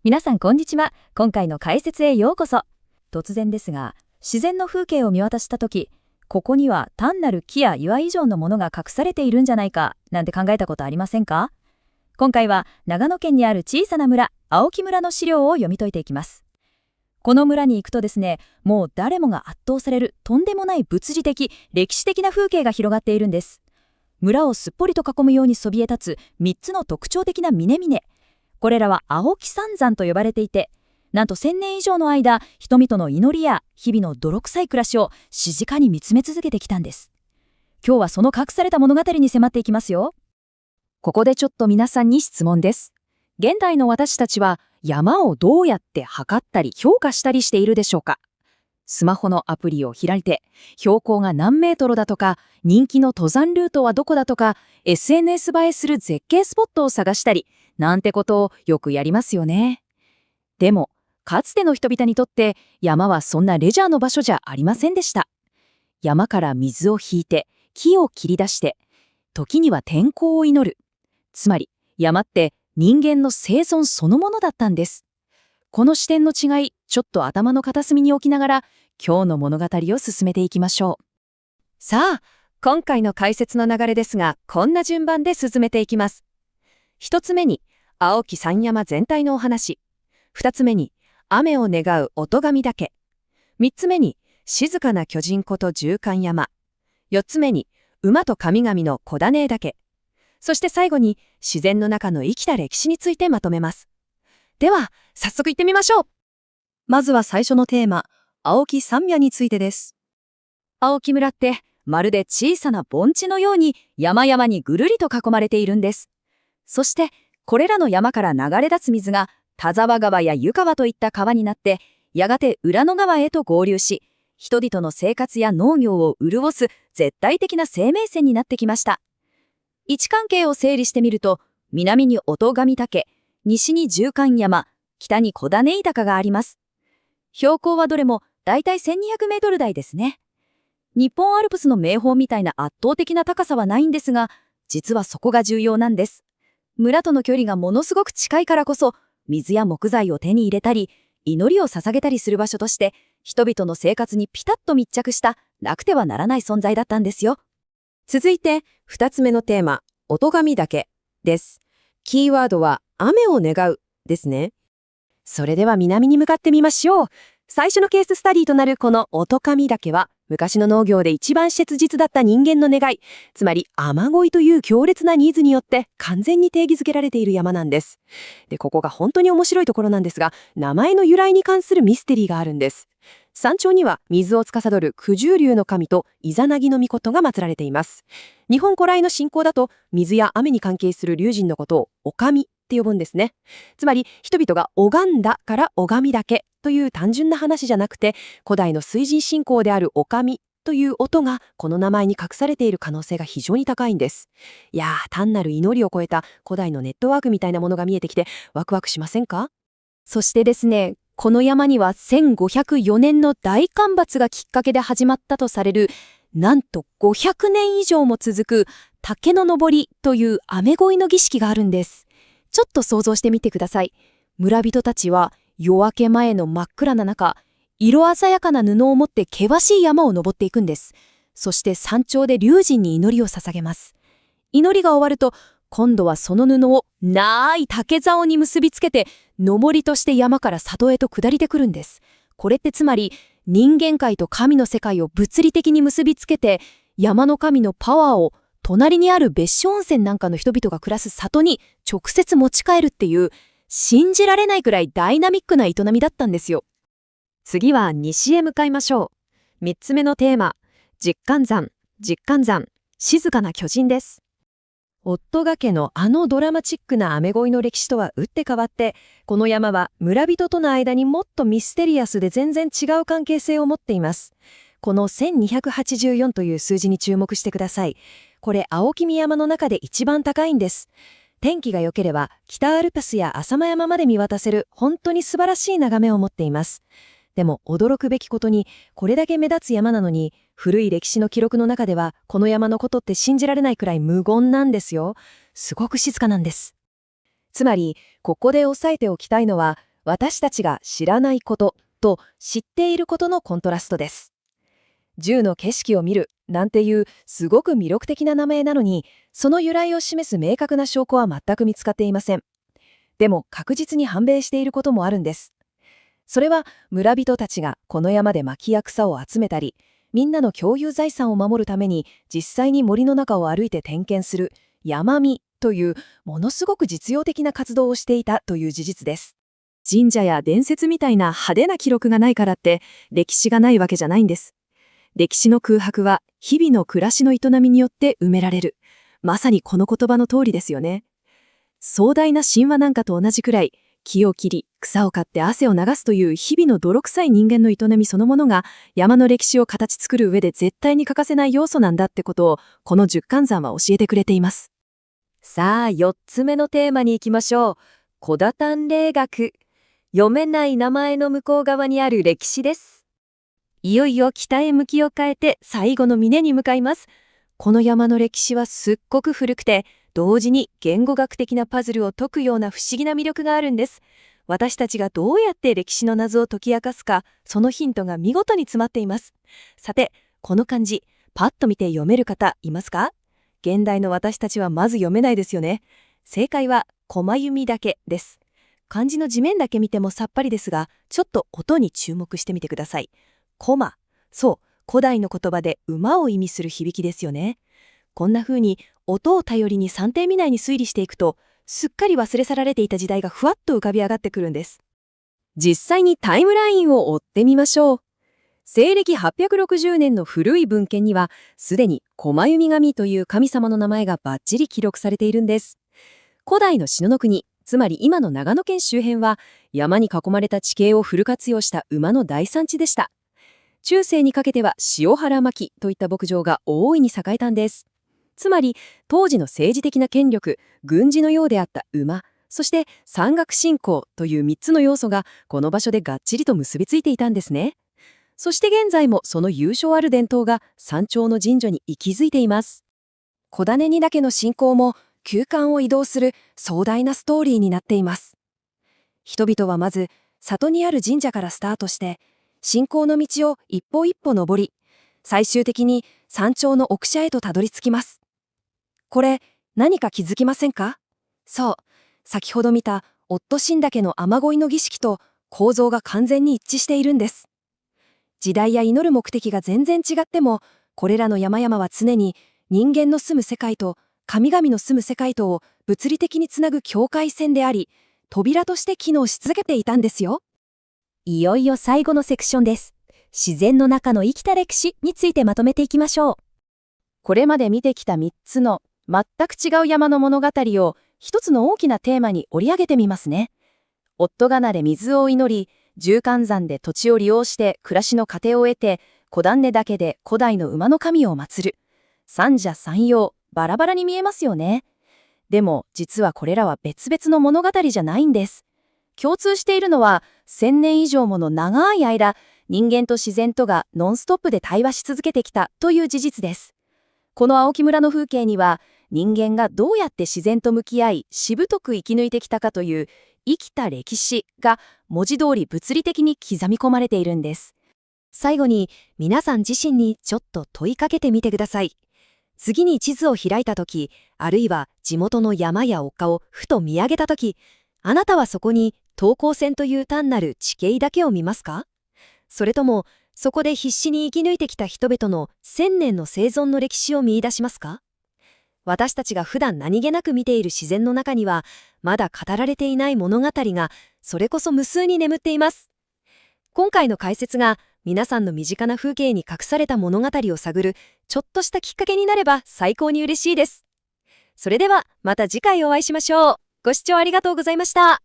皆さんこんにちは。今回の解説へようこそ。突然ですが、自然の風景を見渡したとき、ここには単なる木や岩以上のものが隠されているんじゃないかなんて考えたことありませんか？今回は長野県にある小さな村、青木村の資料を読み解いていきます。この村に行くとですね、もう誰もが圧倒されるとんでもない物理的、歴史的な風景が広がっているんです。村をすっぽりと囲むようにそびえ立つ3つの特徴的な峰々。これらは青木三山と呼ばれていて、なんと1000年以上の間、人々の祈りや日々の泥臭い暮らしを静かに見つめ続けてきたんです。今日はその隠された物語に迫っていきますよ。ここでちょっと皆さんに質問です。現代の私たちは山をどうやって測ったり評価したりしているでしょうか？スマホのアプリを開いて、標高が何メートルだとか、人気の登山ルートはどこだとか、SNS 映えする絶景スポットを探したり、なんてことをよくやりますよね。でも、かつての人々にとって山はそんなレジャーの場所じゃありませんでした。山から水を引いて、木を切り出して、時には天候を祈る。つまり、山って人間の生存そのものだったんです。この視点の違い、ちょっと頭の片隅に置きながら、今日の物語を進めていきましょう。さあ、今回の解説の流れですが、こんな順番で進めていきます。一つ目に、青木山山全体のお話。二つ目に、雨を願う音神岳。三つ目に、静かな巨人こと十貫山。四つ目に、馬と神々の小種岳。そして最後に、自然の中の生きた歴史についてまとめます。では、早速行ってみましょう。まずは最初のテーマ、青木山脈についてです。青木村って、まるで小さな盆地のように山々にぐるりと囲まれているんです。そして、これらの山から流れ出す水が、田沢川や湯川といった川になって、やがて浦野川へと合流し、人々の生活や農業を潤す絶対的な生命線になってきました。位置関係を整理してみると、南に音神岳、西に十貫山、北に小種井高があります。標高はどれもだいたい1200メートル台ですね。日本アルプスの名峰みたいな圧倒的な高さはないんですが、実はそこが重要なんです。村との距離がものすごく近いからこそ、水や木材を手に入れたり、祈りを捧げたりする場所として、人々の生活にピタッと密着したなくてはならない存在だったんですよ。続いて、二つ目のテーマ、音神岳です。キーワードは、雨を願うですね。それでは南に向かってみましょう。最初のケーススタディとなるこの音神岳は、昔の農業で一番切実だった人間の願い、つまり雨乞いという強烈なニーズによって完全に定義づけられている山なんです。で、ここが本当に面白いところなんですが、名前の由来に関するミステリーがあるんです。山頂には水を司る九十龍の神とイザナギの命が祀られています。日本古来の信仰だと、水や雨に関係する龍神のことをお神って呼ぶんですね。つまり人々が拝んだから拝みだけという単純な話じゃなくて、古代の水神信仰であるお神という音がこの名前に隠されている可能性が非常に高いんです。いやー、単なる祈りを超えた古代のネットワークみたいなものが見えてきてワクワクしませんか？そしてですね、この山には1504年の大干ばつがきっかけで始まったとされる、なんと500年以上も続く竹の登りという雨乞いの儀式があるんです。ちょっと想像してみてください。村人たちは夜明け前の真っ暗な中、色鮮やかな布を持って険しい山を登っていくんです。そして山頂で龍神に祈りを捧げます。祈りが終わると、今度はその布を長い竹竿に結びつけて、登りとして山から里へと下りてくるんです。これってつまり、人間界と神の世界を物理的に結びつけて、山の神のパワーを隣にある別所温泉なんかの人々が暮らす里に直接持ち帰るっていう、信じられないくらいダイナミックな営みだったんですよ。次は西へ向かいましょう。三つ目のテーマ、十貫山、静かな巨人です。夫ヶ家のあのドラマチックな雨乞いの歴史とは打って変わって、この山は村人との間にもっとミステリアスで全然違う関係性を持っています。この1284という数字に注目してください。これ青木宮山の中で一番高いんです。天気が良ければ北アルプスや浅間山まで見渡せる本当に素晴らしい眺めを持っています。でも驚くべきことに、これだけ目立つ山なのに、古い歴史の記録の中ではこの山のことって信じられないくらい無言なんですよ。すごく静かなんです。つまりここで押さえておきたいのは、私たちが知らないことと知っていることのコントラストです。10の景色を見るなんていうすごく魅力的な名前なのに、その由来を示す明確な証拠は全く見つかっていません。でも確実に判明していることもあるんです。それは村人たちがこの山で薪や草を集めたり、みんなの共有財産を守るために実際に森の中を歩いて点検する山見というものすごく実用的な活動をしていたという事実です。神社や伝説みたいな派手な記録がないからって歴史がないわけじゃないんです。歴史の空白は日々の暮らしの営みによって埋められる。まさにこの言葉の通りですよね。壮大な神話なんかと同じくらい、木を切り、草を刈って汗を流すという日々の泥臭い人間の営みそのものが山の歴史を形作る上で絶対に欠かせない要素なんだってことをこの十貫山は教えてくれています。さあ、4つ目のテーマに行きましょう。古田探霊学。読めない名前の向こう側にある歴史です。いよいよ北へ向きを変えて最後の峰に向かいます。この山の歴史はすっごく古くて、同時に言語学的なパズルを解くような不思議な魅力があるんです。私たちがどうやって歴史の謎を解き明かすか、そのヒントが見事に詰まっています。さて、この漢字、パッと見て読める方いますか？現代の私たちはまず読めないですよね。正解は、駒弓だけです。漢字の地面だけ見てもさっぱりですが、ちょっと音に注目してみてください。駒。そう、古代の言葉で馬を意味する響きですよね。こんな風に音を頼りに3点以内に推理していくと、すっかり忘れ去られていた時代がふわっと浮かび上がってくるんです。実際にタイムラインを追ってみましょう。西暦860年の古い文献には、すでに駒弓神という神様の名前がバッチリ記録されているんです。古代の篠の国、つまり今の長野県周辺は、山に囲まれた地形をフル活用した馬の大産地でした。中世にかけては塩原牧といった牧場が大いに栄えたんです。つまり、当時の政治的な権力、軍事のようであった馬、そして山岳信仰という3つの要素がこの場所でがっちりと結びついていたんですね。そして現在もその由緒ある伝統が山頂の神社に息づいています。小種荷岳の信仰も空間を移動する壮大なストーリーになっています。人々はまず里にある神社からスタートして信仰の道を一歩一歩登り、最終的に山頂の奥社へとたどり着きます。これ何か気づきませんか？そう、先ほど見た夫神岳の雨乞いの儀式と構造が完全に一致しているんです。時代や祈る目的が全然違っても、これらの山々は常に人間の住む世界と神々の住む世界とを物理的につなぐ境界線であり、扉として機能し続けていたんですよ。いよいよ最後のセクションです。自然の中の生きた歴史についてまとめていきましょう。これまで見てきた3つの全く違う山の物語を一つの大きなテーマに織り上げてみますね。夫がなで水を祈り、十貫山で土地を利用して暮らしの糧を得て、小種だけで古代の馬の神を祀る。三者三様、バラバラに見えますよね。でも実はこれらは別々の物語じゃないんです。共通しているのは1000年以上もの長い間、人間と自然とがノンストップで対話し続けてきたという事実です。この青木村の風景には、人間がどうやって自然と向き合い、しぶとく生き抜いてきたかという生きた歴史が文字通り物理的に刻み込まれているんです。最後に皆さん自身にちょっと問いかけてみてください。次に地図を開いたとき、あるいは地元の山や丘をふと見上げたとき、あなたはそこに等高線という単なる地形だけを見ますか？それとも、そこで必死に生き抜いてきた人々の1000年の生存の歴史を見出しますか？私たちが普段何気なく見ている自然の中には、まだ語られていない物語が、それこそ無数に眠っています。今回の解説が、皆さんの身近な風景に隠された物語を探る、ちょっとしたきっかけになれば最高に嬉しいです。それでは、また次回お会いしましょう。ご視聴ありがとうございました。